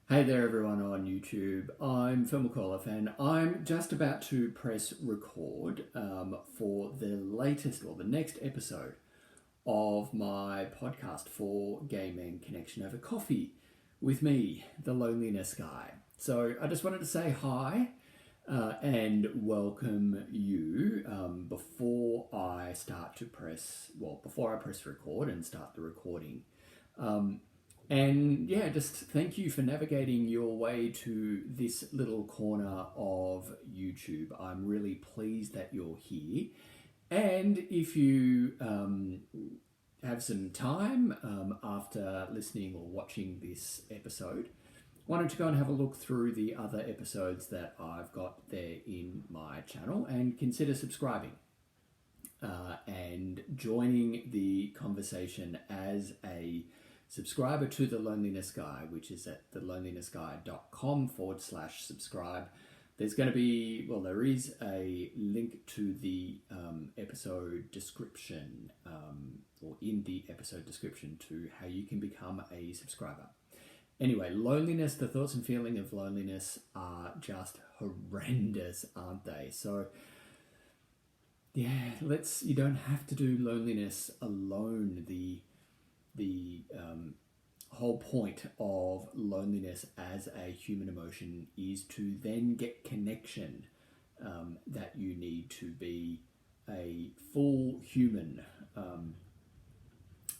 Hey there everyone on YouTube, I'm Phil McAuliffe and I'm just about to press record for the next episode of my podcast for Game and Connection Over Coffee with me, the Loneliness Guy. So I just wanted to say hi and welcome you before I press record and start the recording. And yeah, just thank you for navigating your way to this little corner of YouTube. I'm really pleased that you're here. And if you have some time after listening or watching this episode, why don't you go and have a look through the other episodes that I've got there in my channel and consider subscribing and joining the conversation as a subscriber to The Loneliness Guy, which is at thelonelinessguy.com/subscribe. There's going to be, there is a link to the episode description or in the episode description to how you can become a subscriber. Anyway, loneliness, the thoughts and feeling of loneliness are just horrendous, aren't they? So yeah, you don't have to do loneliness alone. The whole point of loneliness as a human emotion is to then get connection that you need to be a full human.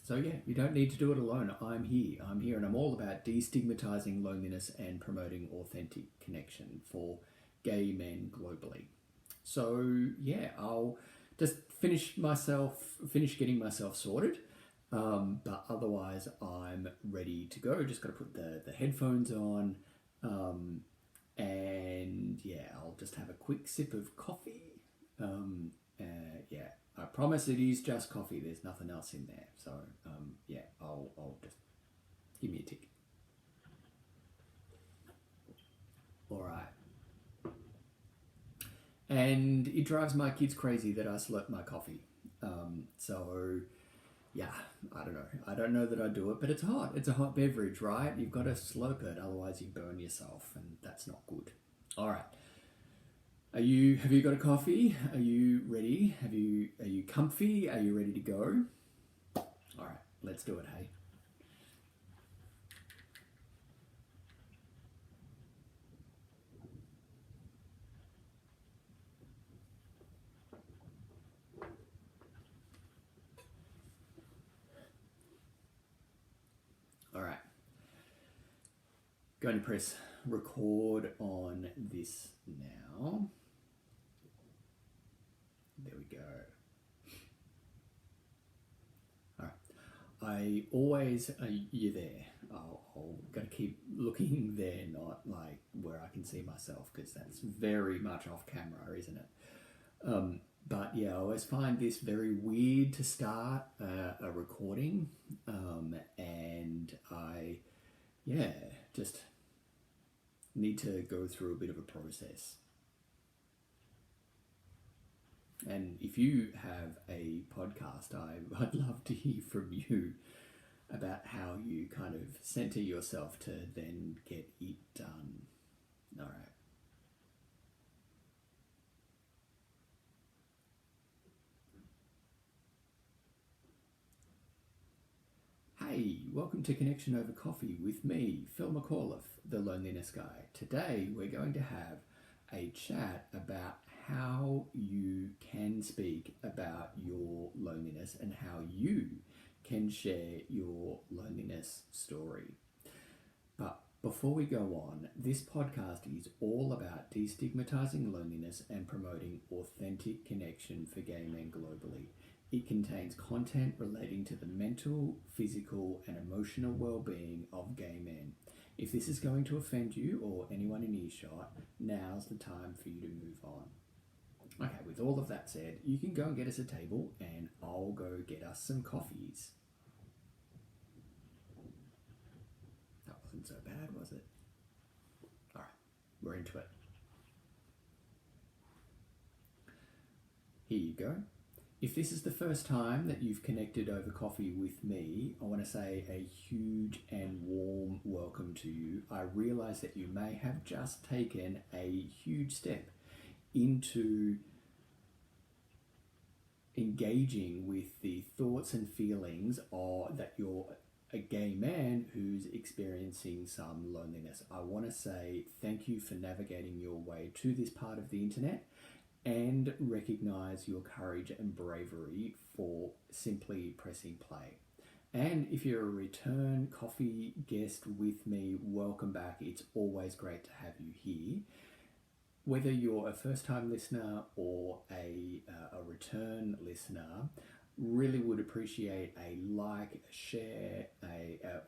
So yeah, you don't need to do it alone. I'm here and I'm all about destigmatizing loneliness and promoting authentic connection for gay men globally. So yeah, I'll just finish getting myself sorted. But otherwise I'm ready to go. Just got to put the headphones on. And yeah, I'll just have a quick sip of coffee. Yeah, I promise it is just coffee. There's nothing else in there. So, yeah, I'll just give me a tick. All right. And it drives my kids crazy that I slurp my coffee. So yeah, I don't know. I don't know that I do it, but it's hot. It's a hot beverage, right? You've got to slurp it, otherwise you burn yourself, and that's not good. All right. Have you got a coffee? Are you ready? Are you comfy? Are you ready to go? All right, let's do it, hey. All right. Going to press record on this now. There we go. All right. You're there. I'll gotta keep looking there, not like where I can see myself, because that's very much off camera, isn't it? But yeah, I always find this very weird to start a recording, and I just need to go through a bit of a process. And if you have a podcast, I'd love to hear from you about how you kind of center yourself to then get it done. All right. Hey, welcome to Connection Over Coffee with me, Phil McAuliffe, the Loneliness Guy. Today we're going to have a chat about how you can speak about your loneliness and how you can share your loneliness story. But before we go on, this podcast is all about destigmatizing loneliness and promoting authentic connection for gay men globally. It contains content relating to the mental, physical, and emotional well-being of gay men. If this is going to offend you or anyone in earshot, now's the time for you to move on. Okay, with all of that said, you can go and get us a table and I'll go get us some coffees. That wasn't so bad, was it? All right, we're into it. Here you go. If this is the first time that you've connected over coffee with me, I want to say a huge and warm welcome to you, I realize that you may have just taken a huge step into engaging with the thoughts and feelings that you're a gay man who's experiencing some loneliness. I want to say thank you for navigating your way to this part of the internet and recognize your courage and bravery for simply pressing play. And if you're a return coffee guest with me, welcome back. It's always great to have you here. Whether you're a first-time listener or a return listener, really would appreciate a like, a share,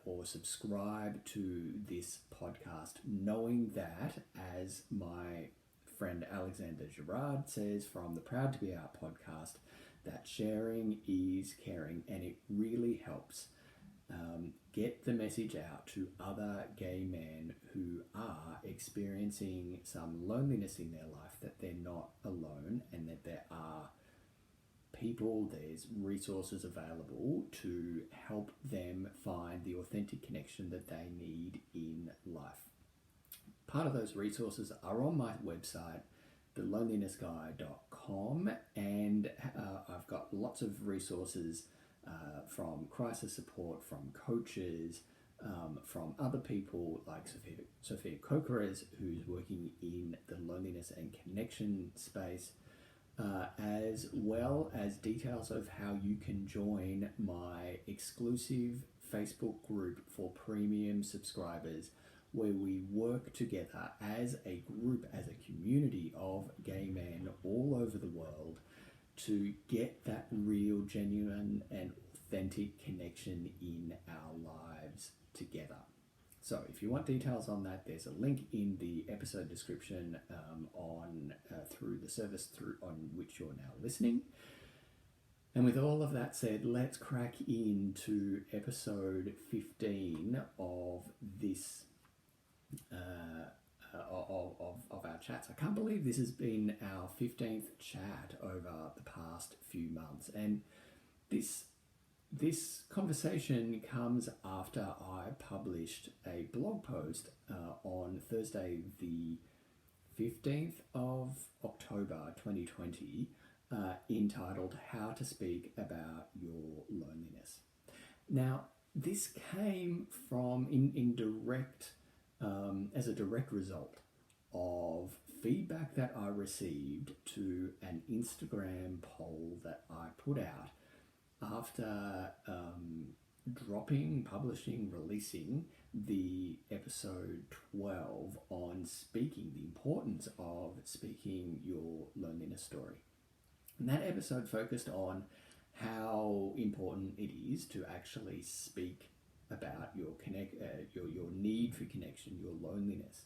or subscribe to this podcast, knowing that, as my friend Alexander Gerard says from the Proud to Be Out podcast, that sharing is caring, and it really helps get the message out to other gay men who are experiencing some loneliness in their life, that they're not alone and that there are people, there's resources available to help them find the authentic connection that they need in life. Part of those resources are on my website, thelonelinessguy.com, and I've got lots of resources from crisis support, from coaches, from other people like Sophia Kokeres, who's working in the loneliness and connection space, as well as details of how you can join my exclusive Facebook group for premium subscribers, where we work together as a group, as a community of gay men all over the world to get that real, genuine and authentic connection in our lives together. So if you want details on that, there's a link in the episode description through the service on which you're now listening. And with all of that said, let's crack into episode 15 of this of our chats. I can't believe this has been our 15th chat over the past few months, and this conversation comes after I published a blog post on Thursday the 15th of October 2020 entitled How to Speak About Your Loneliness. Now, this came from as a direct result of feedback that I received to an Instagram poll that I put out after releasing the episode 12 on speaking, the importance of speaking your loneliness story. And that episode focused on how important it is to actually speak about your need for connection, your loneliness.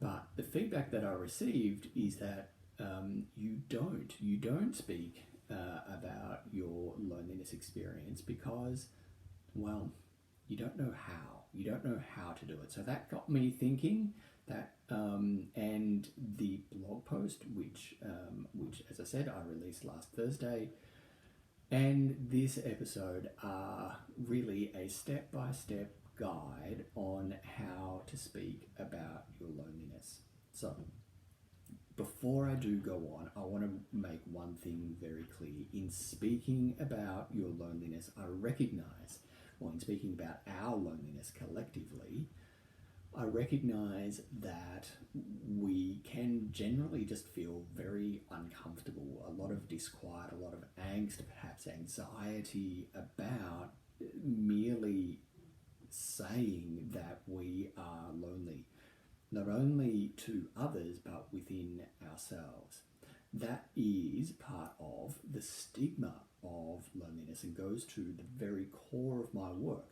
But the feedback that I received is that you don't speak about your loneliness experience because, well, you don't know how. You don't know how to do it. So that got me thinking that, and the blog post, which as I said, I released last Thursday, and this episode are really a step-by-step guide on how to speak about your loneliness. So before I do go on, I want to make one thing very clear. In speaking about your loneliness, I recognize, or in speaking about our loneliness collectively, I recognize that we can generally just feel very uncomfortable, a lot of disquiet, a lot of angst, perhaps anxiety about merely saying that we are lonely, not only to others, but within ourselves. That is part of the stigma of loneliness and goes to the very core of my work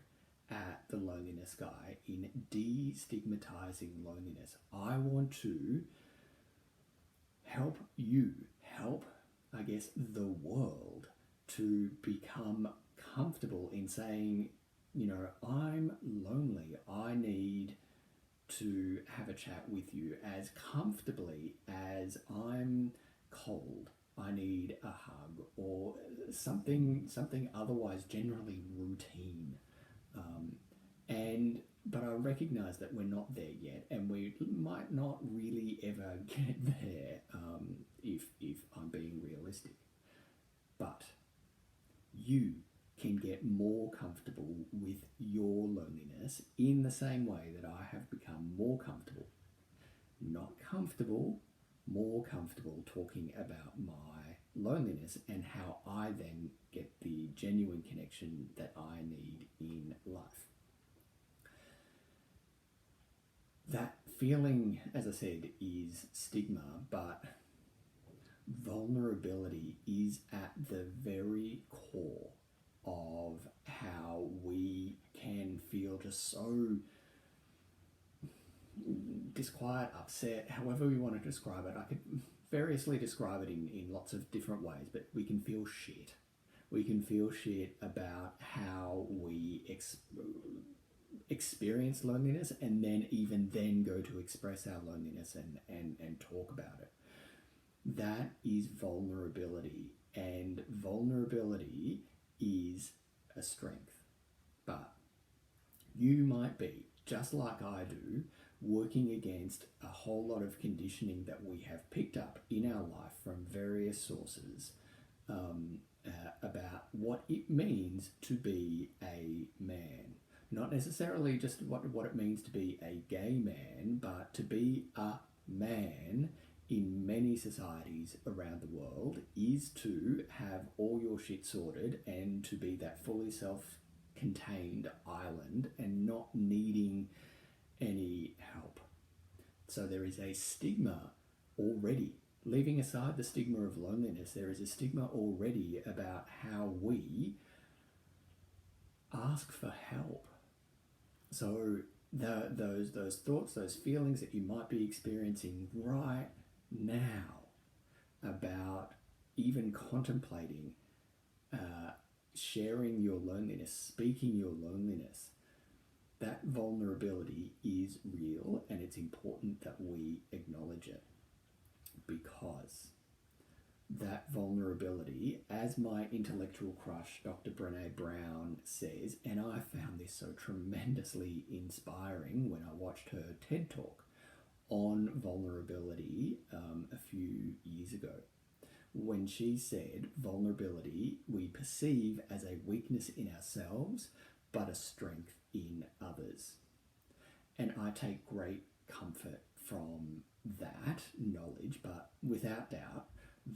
at The Loneliness Guy in destigmatizing loneliness. I want to help you, I guess, the world to become comfortable in saying, I'm lonely. I need to have a chat with you as comfortably as I'm cold. I need a hug or something otherwise generally routine. And But I recognize that we're not there yet, and we might not really ever get there if I'm being realistic. But you can get more comfortable with your loneliness in the same way that I have become more comfortable. Not comfortable, more comfortable talking about my loneliness and how I then get the genuine connection that I need in life. That feeling, as I said, is stigma, but vulnerability is at the very core of how we can feel just so disquiet, upset, however we want to describe it. I could variously describe it in lots of different ways, but we can feel shit. We can feel shit about how we experience loneliness, and then even then go to express our loneliness and talk about it. That is vulnerability, and vulnerability is a strength. But you might be, just like I do, working against a whole lot of conditioning that we have picked up in our life from various sources about what it means to be a man. Not necessarily just what it means to be a gay man, but to be a man in many societies around the world is to have all your shit sorted and to be that fully self-contained island and not needing any help. So there is a stigma already. Leaving aside the stigma of loneliness, there is a stigma already about how we ask for help. So those thoughts, those feelings that you might be experiencing right now about even contemplating sharing your loneliness, speaking your loneliness, that vulnerability is real, and it's important that we acknowledge it, because that vulnerability, as my intellectual crush, Dr. Brené Brown, says, and I found this so tremendously inspiring when I watched her TED Talk on vulnerability a few years ago, when she said vulnerability we perceive as a weakness in ourselves, but a strength in others. And I take great comfort from that knowledge, but without doubt,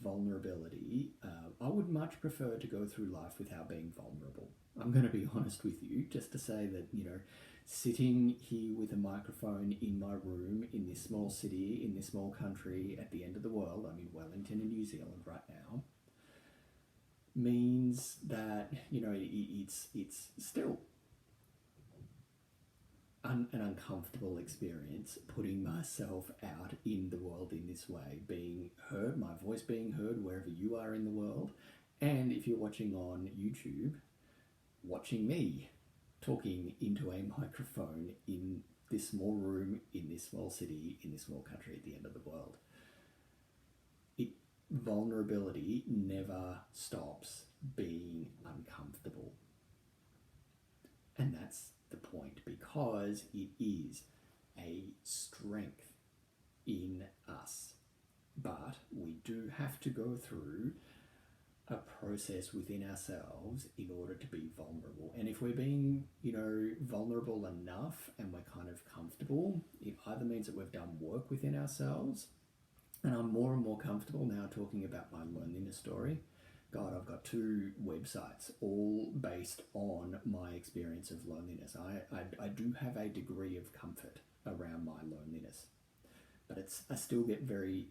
vulnerability, I would much prefer to go through life without being vulnerable. I'm going to be honest with you, just to say that, sitting here with a microphone in my room in this small city, in this small country at the end of the world, I'm in Wellington in New Zealand right now, means that, it's still an uncomfortable experience putting myself out in the world in this way, being heard, my voice being heard wherever you are in the world. And if you're watching on YouTube, watching me talking into a microphone in this small room, in this small city, in this small country at the end of the world. Vulnerability never stops being uncomfortable. And that's the point, because it is a strength in us. But we do have to go through a process within ourselves in order to be vulnerable. And if we're being, vulnerable enough and we're kind of comfortable, it either means that we've done work within ourselves, and I'm more and more comfortable now talking about my loneliness story. God, I've got 2 websites all based on my experience of loneliness. I do have a degree of comfort around my loneliness, but I still get very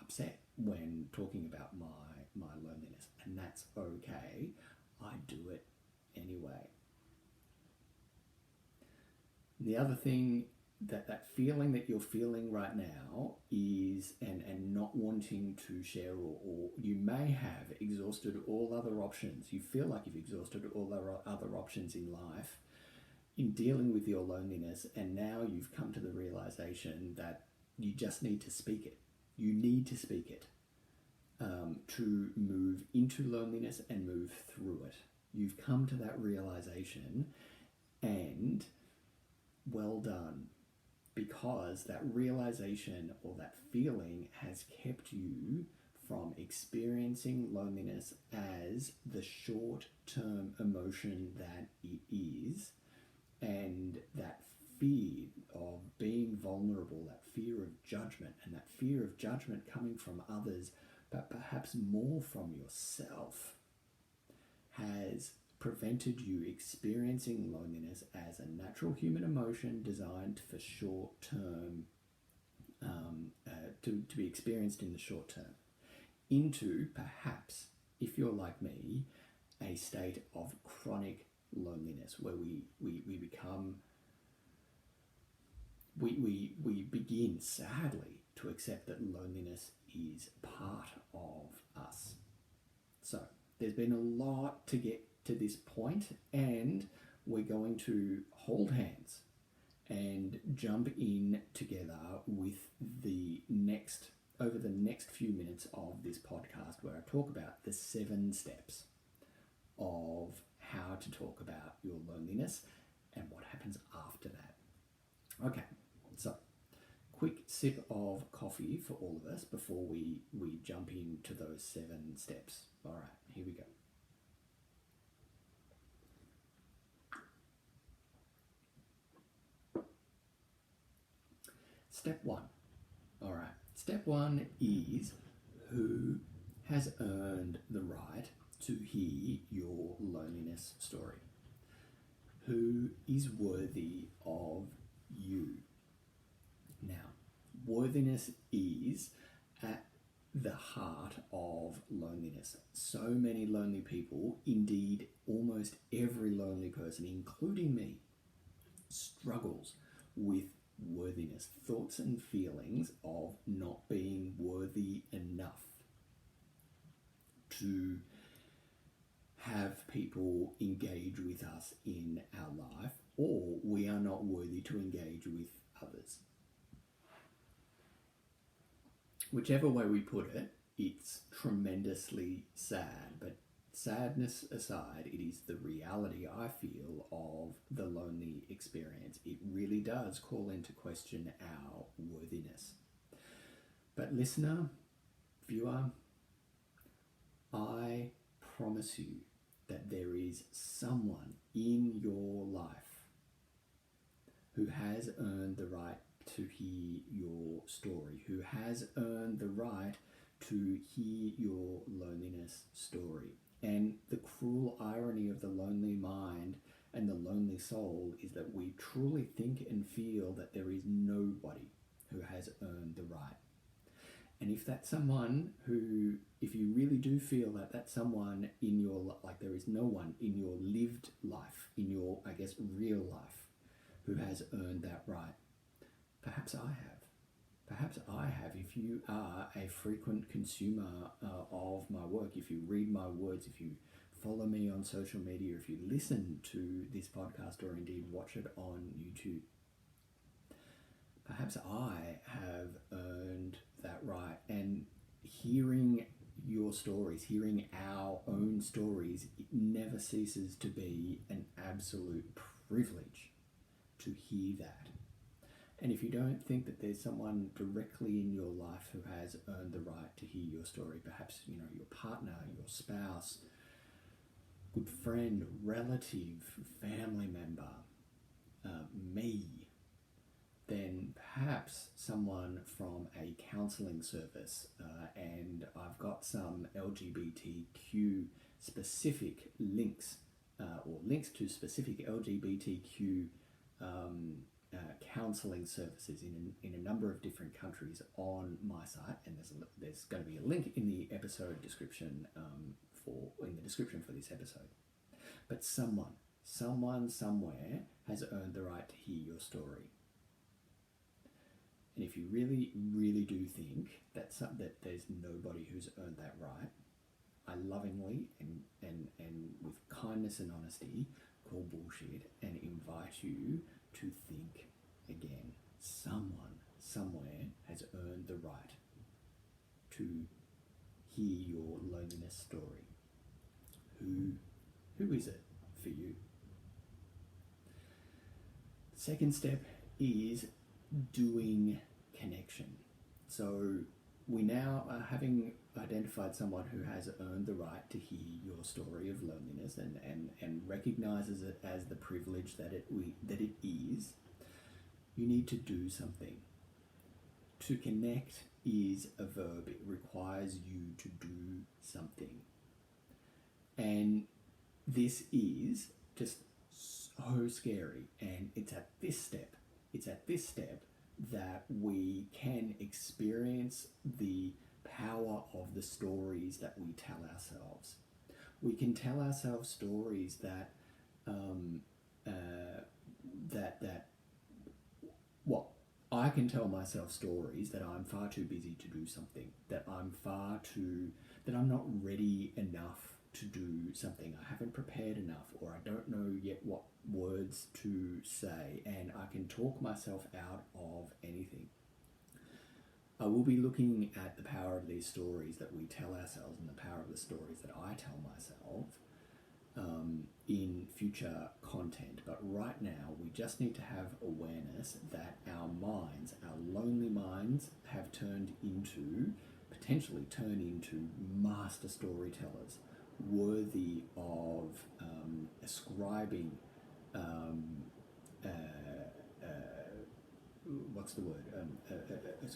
upset when talking about my loneliness, and that's okay. I do it anyway. The other thing, that feeling that you're feeling right now is, and not wanting to share, or you may have exhausted all other options. You feel like you've exhausted all other options in life in dealing with your loneliness, and now you've come to the realization that you just need to speak it. You need to speak it to move into loneliness and move through it. You've come to that realization, and well done, because that realization or that feeling has kept you from experiencing loneliness as the short-term emotion that it is, and that fear of being vulnerable, that fear of judgment, and that fear of judgment coming from others, but perhaps more from yourself, has prevented you experiencing loneliness as a natural human emotion designed for short-term, to be experienced in the short term, into perhaps, if you're like me, a state of chronic loneliness where we become, we begin sadly to accept that loneliness is part of us. So there's been a lot to get to this point, and we're going to hold hands and jump in together with over the next few minutes of this podcast, where I talk about the 7 steps of how to talk about your loneliness and what happens after that. Okay, so quick sip of coffee for all of us before we jump into those 7 steps. All right, here we go. Step 1. All right. Step 1 is, who has earned the right to hear your loneliness story? Who is worthy of you? Now, worthiness is at the heart of loneliness. So many lonely people, indeed almost every lonely person, including me, struggles with worthiness, thoughts and feelings of not being worthy enough to have people engage with us in our life, or we are not worthy to engage with others. Whichever way we put it, it's tremendously sad, but sadness aside, it is the reality, I feel, of the lonely experience. It really does call into question our worthiness. But listener, viewer, I promise you that there is someone in your life who has earned the right to hear your story, who has earned the right to hear your loneliness story. And the cruel irony of the lonely mind and the lonely soul is that we truly think and feel that there is nobody who has earned the right. And if that's someone who, if you really do feel that that's someone in your, like there is no one in your lived life, in your, I guess, real life, who has earned that right, perhaps I have. Perhaps I have. If you are a frequent consumer of my work, if you read my words, if you follow me on social media, if you listen to this podcast or indeed watch it on YouTube, perhaps I have earned that right. And hearing your stories, hearing our own stories, it never ceases to be an absolute privilege to hear that. And if you don't think that there's someone directly in your life who has earned the right to hear your story, perhaps, you know, your partner, your spouse, good friend, relative, family member, me, then perhaps someone from a counselling service, and I've got some LGBTQ specific links, or links to specific LGBTQ counselling services in a number of different countries on my site, and there's going to be a link in the episode description in the description for this episode. But someone somewhere has earned the right to hear your story. And if you really, really do think that there's nobody who's earned that right, I lovingly and with kindness and honesty call bullshit and invite you to think again. Someone somewhere has earned the right to hear your loneliness story. Who Who is it for you? Second step is doing connection. So we now are having identified someone who has earned the right to hear your story of loneliness and recognizes it as the privilege that it is. You need to do something. To connect is a verb. It requires you to do something. And this is just so scary. And it's at this step that we can experience the power of the stories that we tell ourselves. We can tell ourselves stories that I can tell myself stories that I'm far too busy to do something, that I'm not ready enough to do something, I haven't prepared enough, or I don't know yet what words to say, and I can talk myself out of anything. I will be looking at the power of these stories that we tell ourselves and the power of the stories that I tell myself in future content. But right now, we just need to have awareness that our minds, our lonely minds, have potentially turned into master storytellers, worthy of ascribing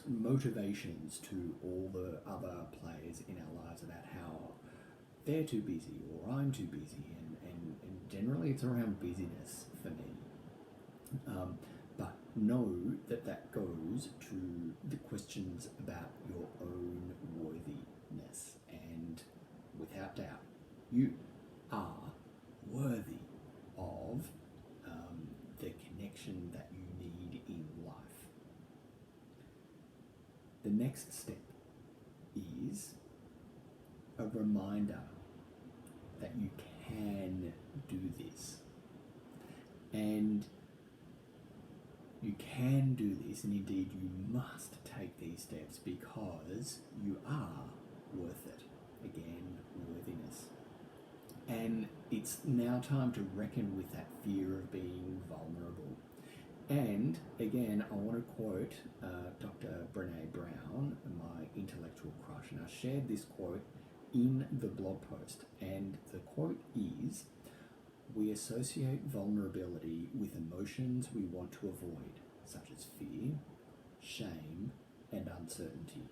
motivations to all the other players in our lives about how they're too busy or I'm too busy, and generally it's around busyness for me. But know that goes to the questions about your own worthiness, and without doubt, you are worthy of the connection that you need in life. The next step is a reminder that you can do this. And you can do this, and indeed you must take these steps because you are worth it. Again, worthiness. And it's now time to reckon with that fear of being vulnerable. And again, I want to quote Dr. Brené Brown, my intellectual crush, and I shared this quote in the blog post. And the quote is, "We associate vulnerability with emotions we want to avoid, such as fear, shame, and uncertainty.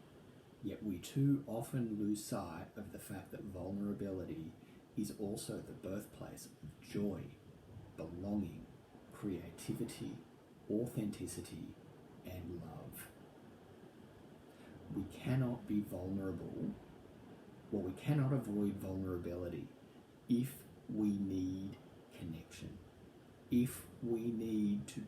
Yet we too often lose sight of the fact that vulnerability is also the birthplace of joy, belonging, creativity, authenticity, and love." We cannot be vulnerable, we cannot avoid vulnerability if we need connection, if we need to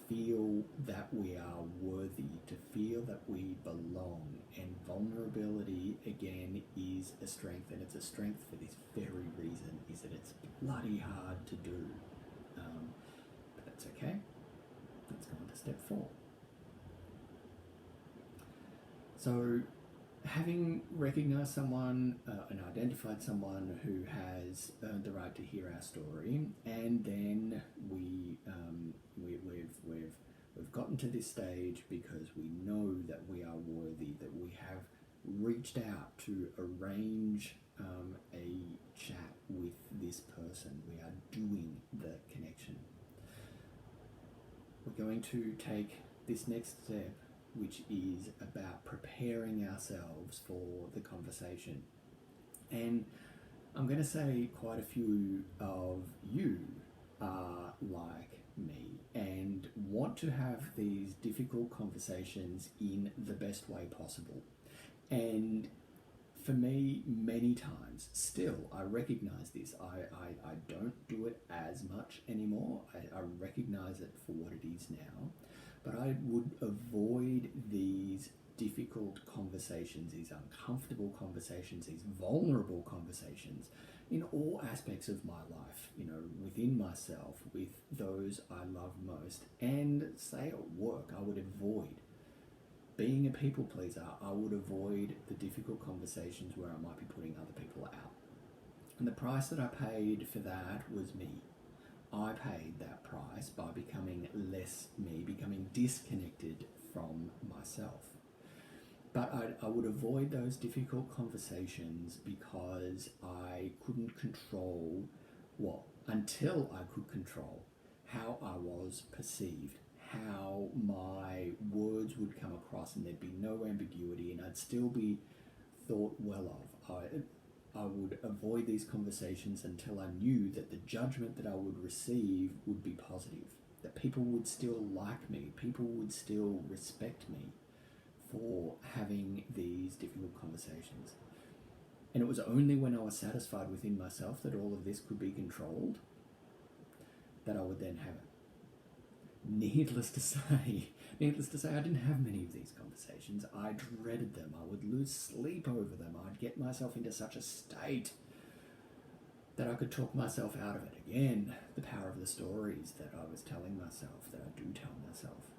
feel that we are worthy, to feel that we belong. And vulnerability, again, is a strength, and it's a strength for this very reason, is that it's bloody hard to do. But that's okay. Let's go on to step 4. So, having recognized someone and identified someone who has earned the right to hear our story, and then we've gotten to this stage because we know that we are worthy, that we have reached out to arrange a chat with this person. We are doing the connection. We're going to take this next step, which is about preparing ourselves for the conversation. And I'm going to say quite a few of you are like me and want to have these difficult conversations in the best way possible. And for me, many times, still, I recognize this. I don't do it as much anymore. I recognize it for what it is now. But I would avoid these difficult conversations, these uncomfortable conversations, these vulnerable conversations in all aspects of my life, within myself, with those I love most. And say at work, I would avoid being a people pleaser. I would avoid the difficult conversations where I might be putting other people out. And the price that I paid for that was me. I paid that price by becoming less me, becoming disconnected from myself. But I would avoid those difficult conversations because I couldn't control, well, until I could control how I was perceived, how my words would come across, and there'd be no ambiguity, and I'd still be thought well of. I would avoid these conversations until I knew that the judgment that I would receive would be positive, that people would still like me, people would still respect me for having these difficult conversations. And it was only when I was satisfied within myself that all of this could be controlled that I would then have it. Needless to say, I didn't have many of these conversations. I dreaded them. I would lose sleep over them. I'd get myself into such a state that I could talk myself out of it. Again, the power of the stories that I was telling myself, that I do tell myself.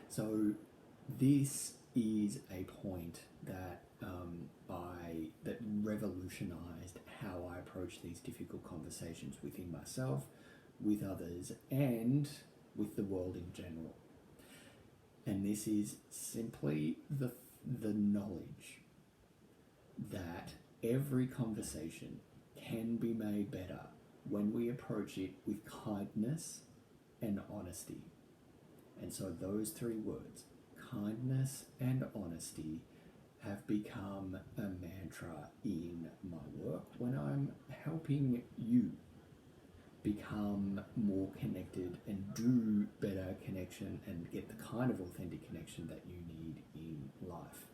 So this is a point that that revolutionized how I approach these difficult conversations within myself, with others, and with the world in general. And this is simply the knowledge that every conversation can be made better when we approach it with kindness and honesty. And so those three words, kindness and honesty, have become a mantra in my work when I'm helping you become more connected and do better connection and get the kind of authentic connection that you need in life.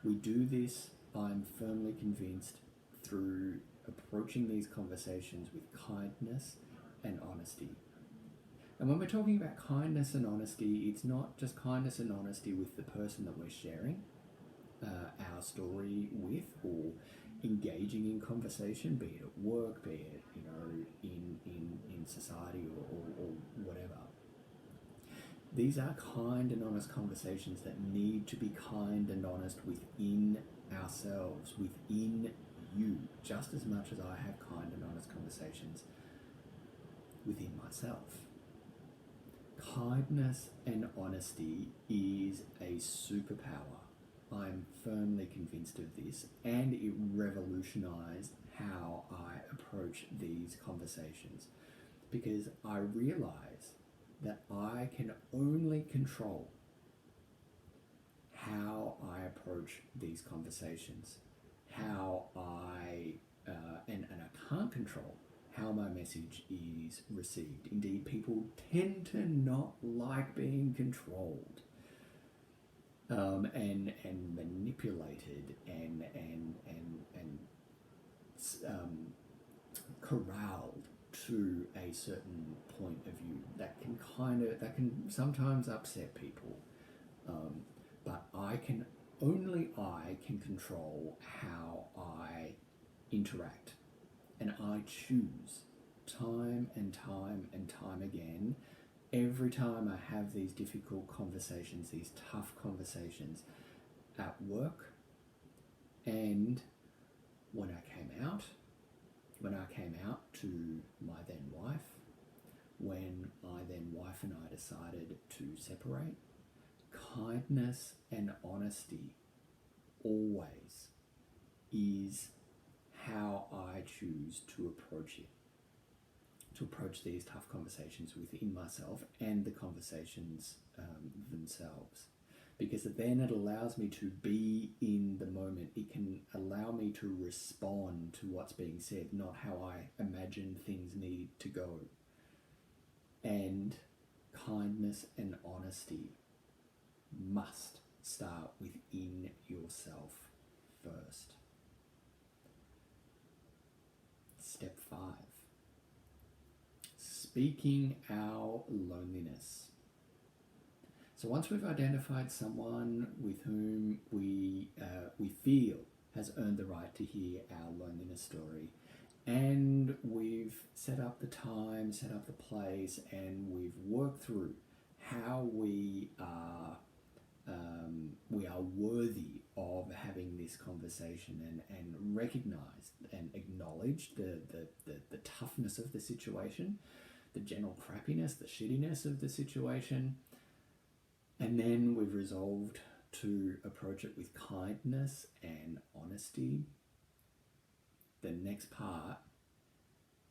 We do this, I'm firmly convinced, through approaching these conversations with kindness and honesty. And when we're talking about kindness and honesty, it's not just kindness and honesty with the person that we're sharing our story with, or engaging in conversation, be it at work, be it in society or whatever. These are kind and honest conversations that need to be kind and honest within ourselves, within you, just as much as I have kind and honest conversations within myself. Kindness and honesty is a superpower. I'm firmly convinced of this, and it revolutionized how I approach these conversations, because I realize that I can only control how I approach these conversations, how and I can't control how my message is received. Indeed, people tend to not like being controlled and manipulated and corralled to a certain point of view. That can sometimes upset people, but only I can control how I interact, and I choose time and time and time again. Every time I have these difficult conversations, these tough conversations at work, and when I came out to my then wife, when my then wife and I decided to separate, kindness and honesty always is how I choose to approach it. To approach these tough conversations within myself and the conversations themselves. Because then it allows me to be in the moment. It can allow me to respond to what's being said, not how I imagine things need to go. And kindness and honesty must start within yourself first. Step 5. Speaking our loneliness. So once we've identified someone with whom we feel has earned the right to hear our loneliness story, and we've set up the time, set up the place, and we've worked through how we are we are worthy of having this conversation and recognize and acknowledge the toughness of the situation, the general crappiness, the shittiness of the situation. And then we've resolved to approach it with kindness and honesty. The next part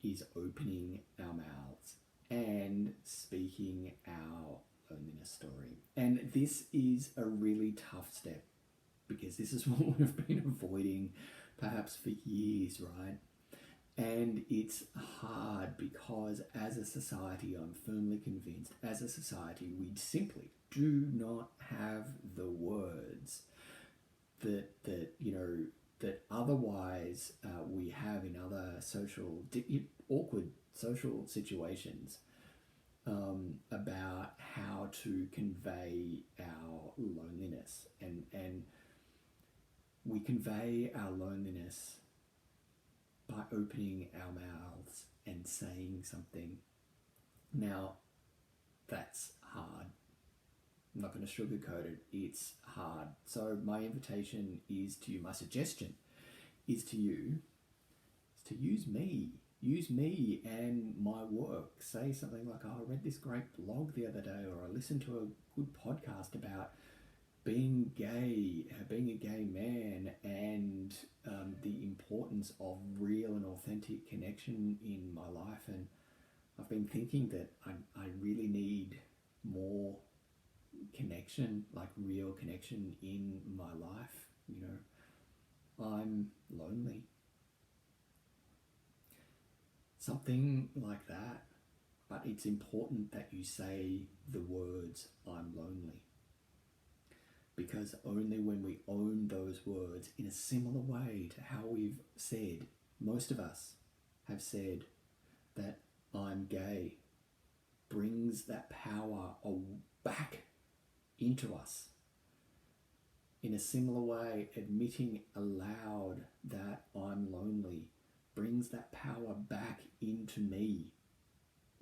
is opening our mouths and speaking our loneliness story. And this is a really tough step because this is what we've been avoiding perhaps for years, right? And it's hard because as a society, I'm firmly convinced, as a society, we simply do not have the words that otherwise we have in other awkward social situations about how to convey our loneliness. And we convey our loneliness by opening our mouths and saying something. Now, that's hard. I'm not going to sugarcoat it. It's hard. So my invitation is to you, my suggestion is to you, is to use me. Use me and my work. Say something like, oh, I read this great blog the other day, or I listened to a good podcast about being gay, being a gay man, and the importance of real and authentic connection in my life. And I've been thinking that I really need more connection, like real connection in my life. You know, I'm lonely. Something like that. But it's important that you say the words, I'm lonely. Because only when we own those words in a similar way to how we've said, most of us have said that I'm gay, brings that power back into us. In a similar way, admitting aloud that I'm lonely brings that power back into me.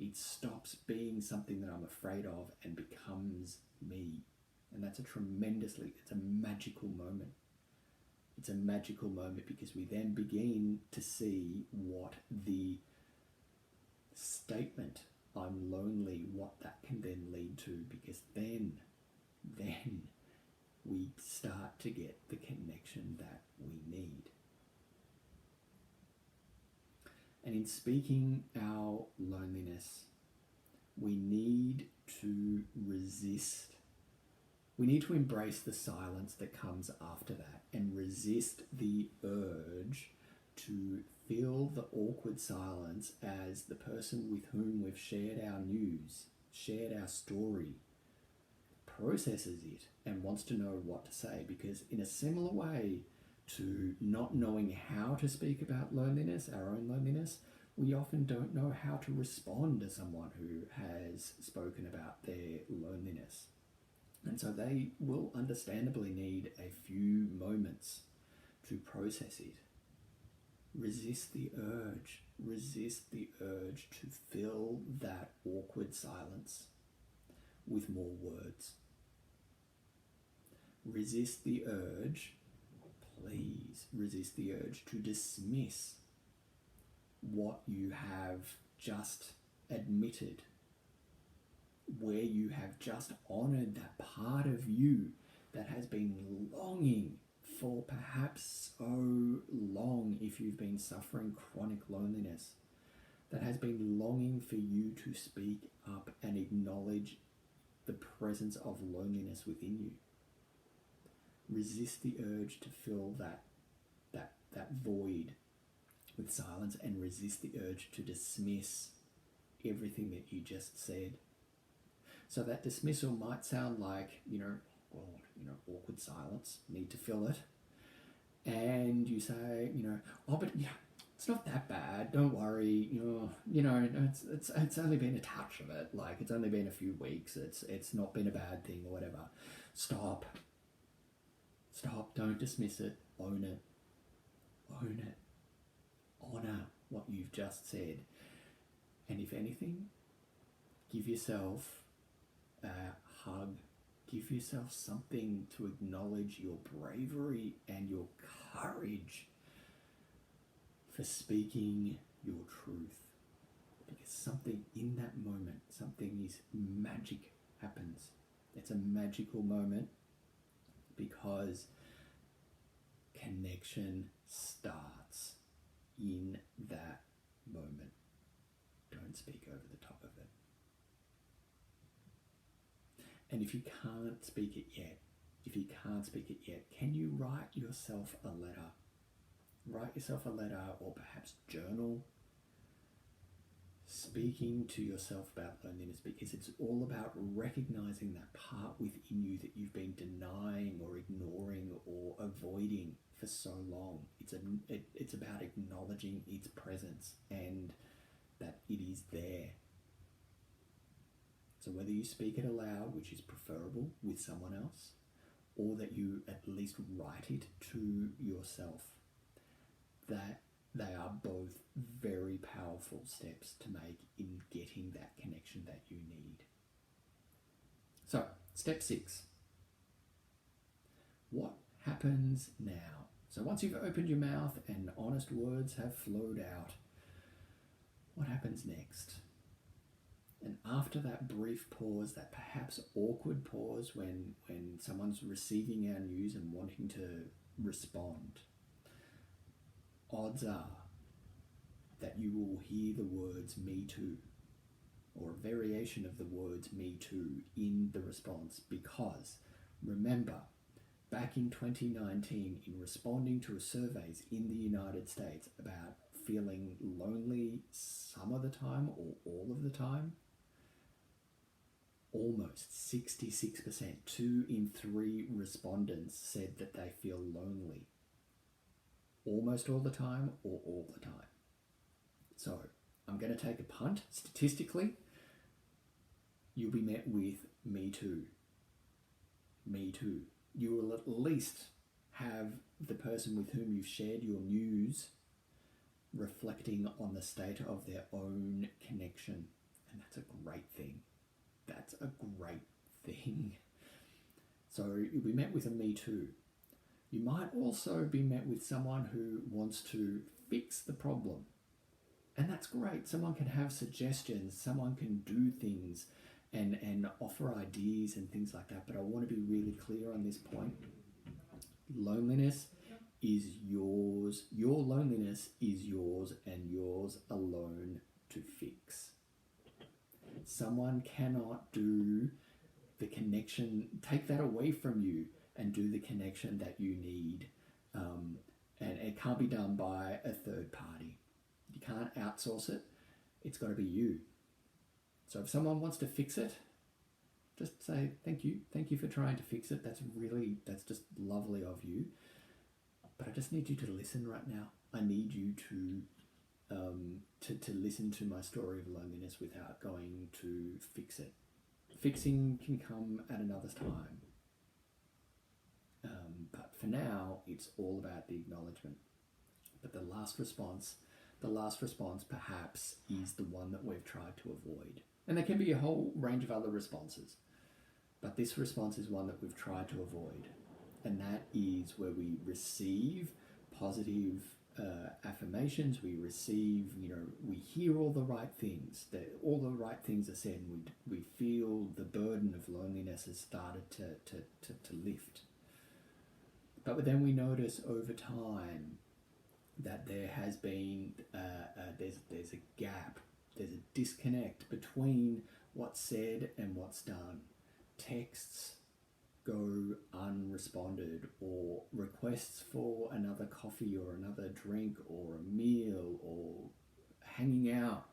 It stops being something that I'm afraid of and becomes me. And that's it's a magical moment. It's a magical moment because we then begin to see what the statement, I'm lonely, what that can then lead to, because then we start to get the connection that we need. And in speaking our loneliness, we need to resist. We need to embrace the silence that comes after that and resist the urge to fill the awkward silence as the person with whom we've shared our news, shared our story, processes it and wants to know what to say. Because in a similar way to not knowing how to speak about loneliness, our own loneliness, we often don't know how to respond to someone who has spoken about their loneliness. And so they will understandably need a few moments to process it. Resist the urge to fill that awkward silence with more words. Resist the urge, please resist the urge to dismiss what you have just admitted, where you have just honored that part of you that has been longing for perhaps so long, if you've been suffering chronic loneliness, that has been longing for you to speak up and acknowledge the presence of loneliness within you. Resist the urge to fill that void with silence, and resist the urge to dismiss everything that you just said. So that dismissal might sound like, awkward silence, need to fill it. And you say, oh, but yeah, it's not that bad, don't worry, it's only been a touch of it, like it's only been a few weeks, it's not been a bad thing or whatever. Stop, don't dismiss it, own it, honor what you've just said. And if anything, give yourself a hug, Give yourself something to acknowledge your bravery and your courage for speaking your truth. Because something in that moment, something is magic happens. It's a magical moment because connection starts in that moment. Don't speak over the top of it. And if you can't speak it yet, can you write yourself a letter? Write yourself a letter, or perhaps journal, speaking to yourself about loneliness, because it's all about recognizing that part within you that you've been denying or ignoring or avoiding for so long. It's about acknowledging its presence and that it is there. So whether you speak it aloud, which is preferable with someone else, or that you at least write it to yourself, that they are both very powerful steps to make in getting that connection that you need. So, step 6. What happens now? So once you've opened your mouth and honest words have flowed out, what happens next? And after that brief pause, that perhaps awkward pause when someone's receiving our news and wanting to respond, odds are that you will hear the words "me too" or a variation of the words "me too" in the response, because remember, back in 2019, in responding to surveys in the United States about feeling lonely some of the time or all of the time, almost 66%, 2 in 3 respondents said that they feel lonely almost all the time or all the time. So I'm going to take a punt. Statistically, you'll be met with "me too." Me too. You will at least have the person with whom you've shared your news reflecting on the state of their own connection. And that's a great thing. That's a great thing. So you'll be met with a "me too." You might also be met with someone who wants to fix the problem. And that's great. Someone can have suggestions, someone can do things and offer ideas and things like that. But I want to be really clear on this point. Loneliness is yours. Your loneliness is yours and yours alone to fix. Someone cannot do the connection, take that away from you and do the connection that you need. And it can't be done by a third party. You can't outsource it. It's got to be you. So if someone wants to fix it, just say, thank you. Thank you for trying to fix it. That's just lovely of you. But I just need you to listen right now. I need you to listen to my story of loneliness without going to fix it. Fixing can come at another time. But for now, it's all about the acknowledgement. But the last response perhaps is the one that we've tried to avoid. And there can be a whole range of other responses. But this response is one that we've tried to avoid. And that is where we receive positive affirmations, we receive, we hear all the right things, all the right things are said, and we feel the burden of loneliness has started to lift. But then we notice over time that there has been, there's a gap, there's a disconnect between what's said and what's done. Texts go unresponded, or requests for another coffee or another drink or a meal or hanging out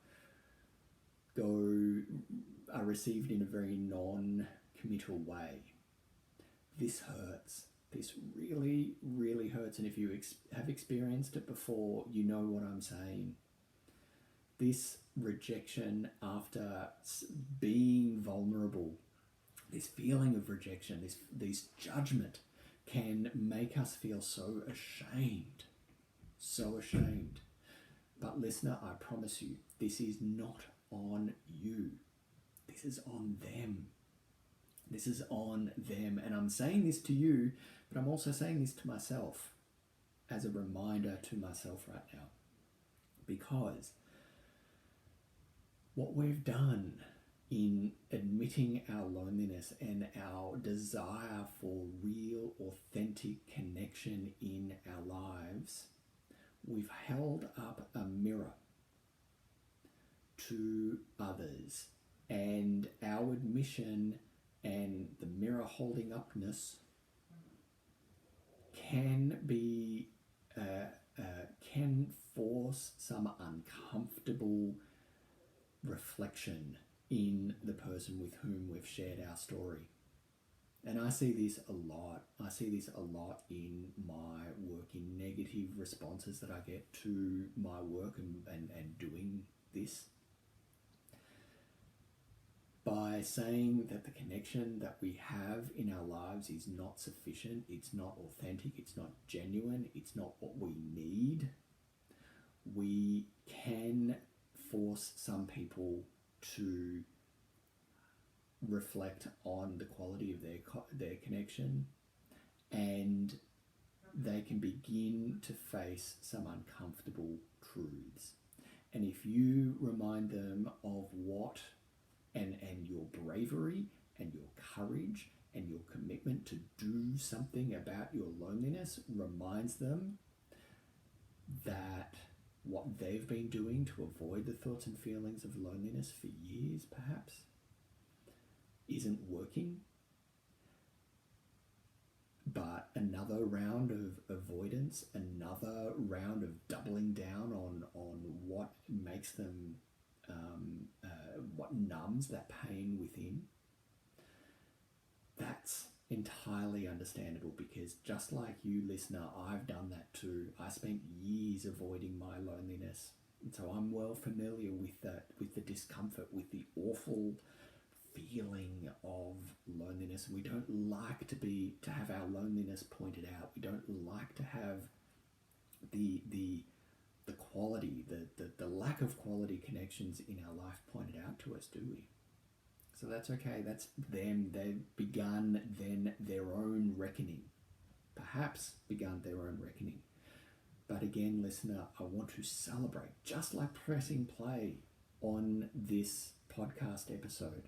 are received in a very non-committal way. This hurts. This really, really hurts. And if you have experienced it before, you know what I'm saying. This rejection after being vulnerable, this feeling of rejection, this judgment can make us feel so ashamed. So ashamed. But listener, I promise you, this is not on you. This is on them. This is on them. And I'm saying this to you, but I'm also saying this to myself as a reminder to myself right now. Because what we've done in admitting our loneliness and our desire for real, authentic connection in our lives, we've held up a mirror to others, and our admission and the mirror holding upness can be can force some uncomfortable reflection in the person with whom we've shared our story. And I see this a lot. I see this a lot in my work, in negative responses that I get to my work and doing this. By saying that the connection that we have in our lives is not sufficient, it's not authentic, it's not genuine, it's not what we need, we can force some people to reflect on the quality of their connection, and they can begin to face some uncomfortable truths. And if you remind them of what and your bravery and your courage and your commitment to do something about your loneliness reminds them that what they've been doing to avoid the thoughts and feelings of loneliness for years perhaps isn't working, but another round of avoidance, another round of doubling down on what makes them what numbs that pain within, that's entirely understandable, because just like you, listener, I've done that too. I spent years avoiding my loneliness, and so I'm well familiar with that, with the discomfort, with the awful feeling of loneliness. We don't like to have our loneliness pointed out. We don't like to have the quality, the lack of quality connections in our life pointed out to us, do we? So that's okay. That's them. They've begun then their own reckoning. Perhaps begun their own reckoning. But again, listener, I want to celebrate, just like pressing play on this podcast episode.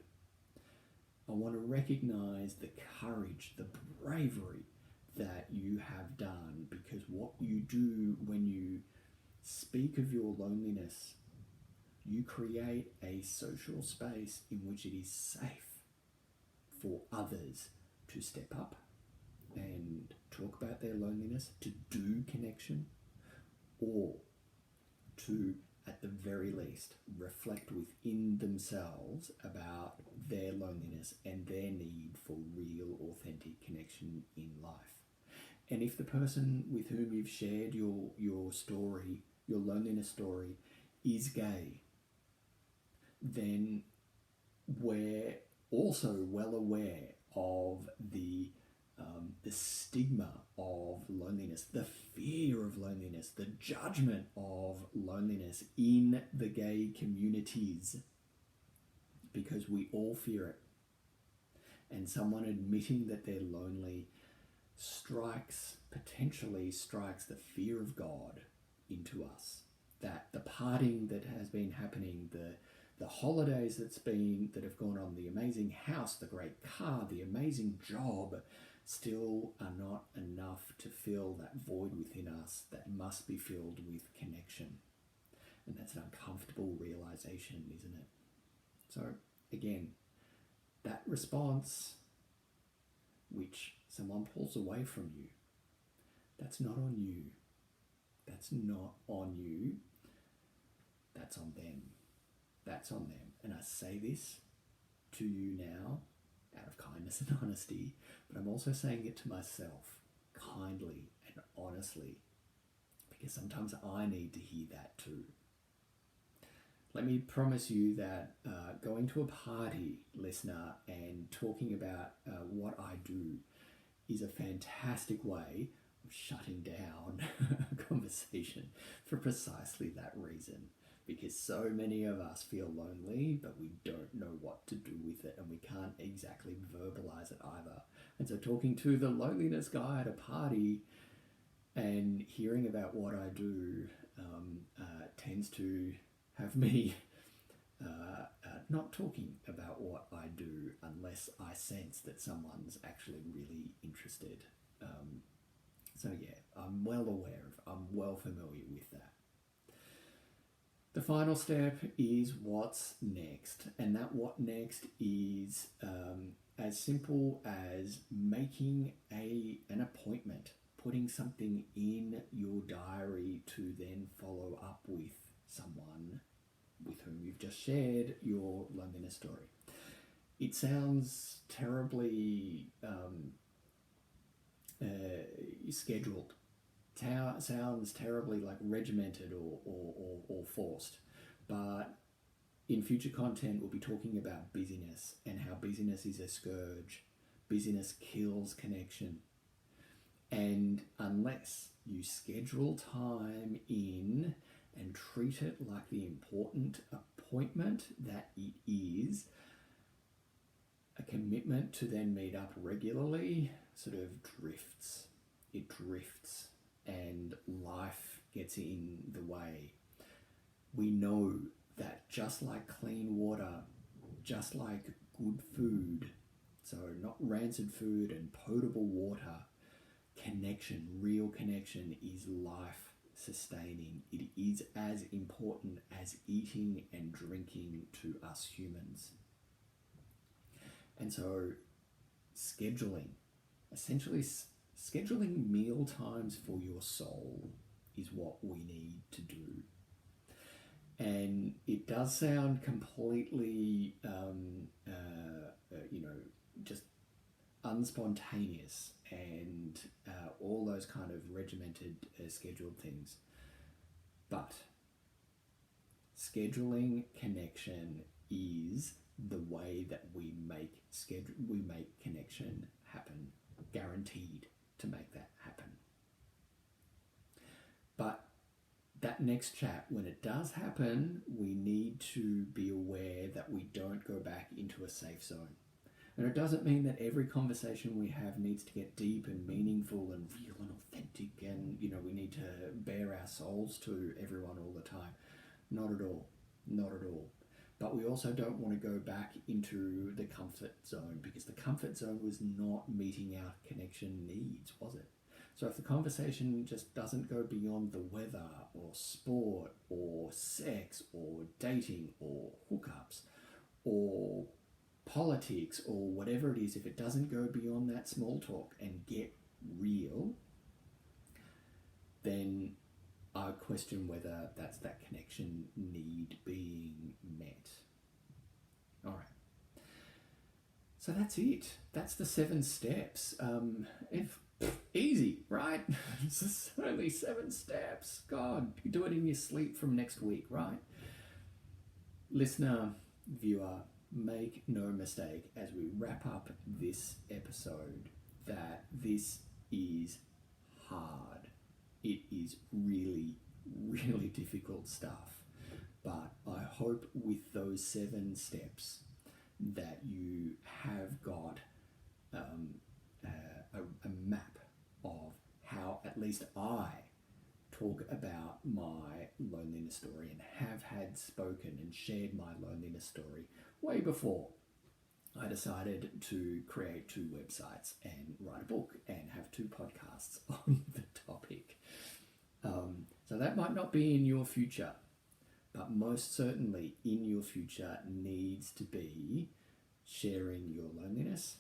I want to recognize the courage, the bravery that you have done, because what you do when you speak of your loneliness, you create a social space in which it is safe for others to step up and talk about their loneliness, to do connection, or to, at the very least, reflect within themselves about their loneliness and their need for real, authentic connection in life. And if the person with whom you've shared your story, your loneliness story, is gay, then we're also well aware of the stigma of loneliness, the fear of loneliness, the judgment of loneliness in the gay communities, because we all fear it. And someone admitting that they're lonely potentially strikes the fear of God into us. That the partying that has been happening, the holidays that have gone on, the amazing house, the great car, the amazing job, still are not enough to fill that void within us that must be filled with connection. And that's an uncomfortable realization, isn't it? So again, that response which someone pulls away from you, that's not on you. That's not on you. That's on them. That's on them. And I say this to you now out of kindness and honesty, but I'm also saying it to myself kindly and honestly, because sometimes I need to hear that too. Let me promise you that going to a party, listener, and talking about what I do is a fantastic way of shutting down a conversation for precisely that reason. because so many of us feel lonely, but we don't know what to do with it, and we can't exactly verbalize it either. And so talking to the loneliness guy at a party and hearing about what I do tends to have me not talking about what I do unless I sense that someone's actually really interested. So yeah, I'm well familiar with that. The final step is what's next, and that what next is as simple as making an appointment, putting something in your diary to then follow up with someone with whom you've just shared your loneliness story. It sounds terribly scheduled. Sounds terribly like regimented or forced. But in future content, we'll be talking about busyness and how busyness is a scourge. Busyness kills connection. And unless you schedule time in and treat it like the important appointment that it is, a commitment to then meet up regularly sort of drifts. It drifts and life gets in the way. We know that just like clean water, just like good food, so not rancid food and potable water, connection, real connection is life sustaining. It is as important as eating and drinking to us humans. And so essentially scheduling meal times for your soul is what we need to do. And it does sound completely, just unspontaneous and all those kind of regimented, scheduled things. But scheduling connection is the way that we make connection happen, guaranteed to make that happen. But that next chat, when it does happen, we need to be aware that we don't go back into a safe zone. And it doesn't mean that every conversation we have needs to get deep and meaningful and real and authentic and, we need to bare our souls to everyone all the time. Not at all. Not at all. But we also don't want to go back into the comfort zone, because the comfort zone was not meeting our connection needs, was it? So if the conversation just doesn't go beyond the weather or sport or sex or dating or hookups or politics or whatever it is, if it doesn't go beyond that small talk and get real, then I question whether that's that connection need being met. All right. So that's it. That's the 7 steps. Easy, right? It's just only 7 steps. God, you do it in your sleep from next week, right? Listener, viewer, make no mistake as we wrap up this episode that this is hard. It is really, really difficult stuff. But I hope with those 7 steps that you have got a map of how at least I talk about my loneliness story and have had spoken and shared my loneliness story way before I decided to create 2 websites and write a book and have 2 podcasts on the topic. So that might not be in your future, but most certainly in your future needs to be sharing your loneliness.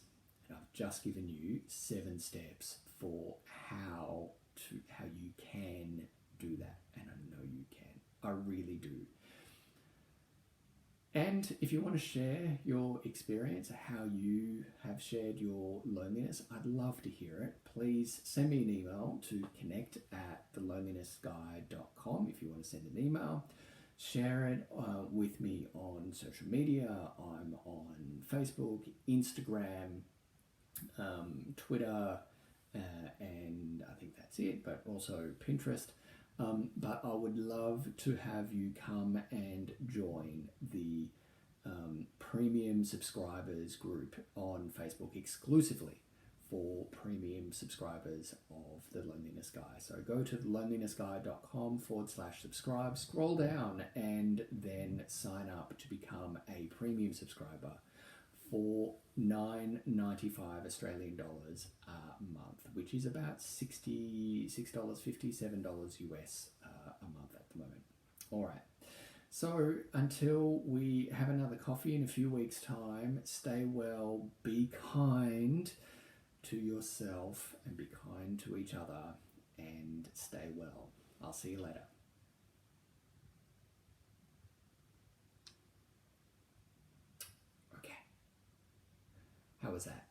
And I've just given you 7 steps for how you can do that. And I know you can. I really do. And if you want to share your experience, how you have shared your loneliness, I'd love to hear it. Please send me an email to connect@thelonelinessguy.com if you want to send an email. Share it with me on social media. I'm on Facebook, Instagram, Twitter, and I think that's it, but also Pinterest. But I would love to have you come and join the premium subscribers group on Facebook exclusively for premium subscribers of The Loneliness Guy. So go to thelonelinessguy.com/subscribe, scroll down, and then sign up to become a premium subscriber for $9.95 Australian dollars a month, which is about $66.50, $7 US a month at the moment. All right. So until we have another coffee in a few weeks' time, stay well, be kind to yourself and be kind to each other, and stay well. I'll see you later. Okay. How was that?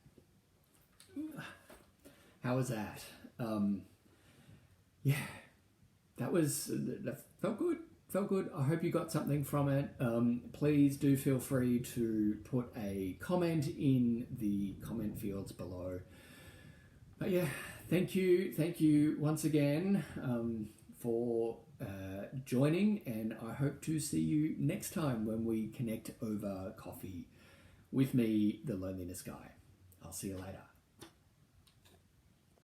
How was that? Yeah, that felt good. Felt good. I hope you got something from it. Please do feel free to put a comment in the comment fields below. But yeah, thank you once again for joining, and I hope to see you next time when we connect over coffee with me, the Loneliness Guy. I'll see you later.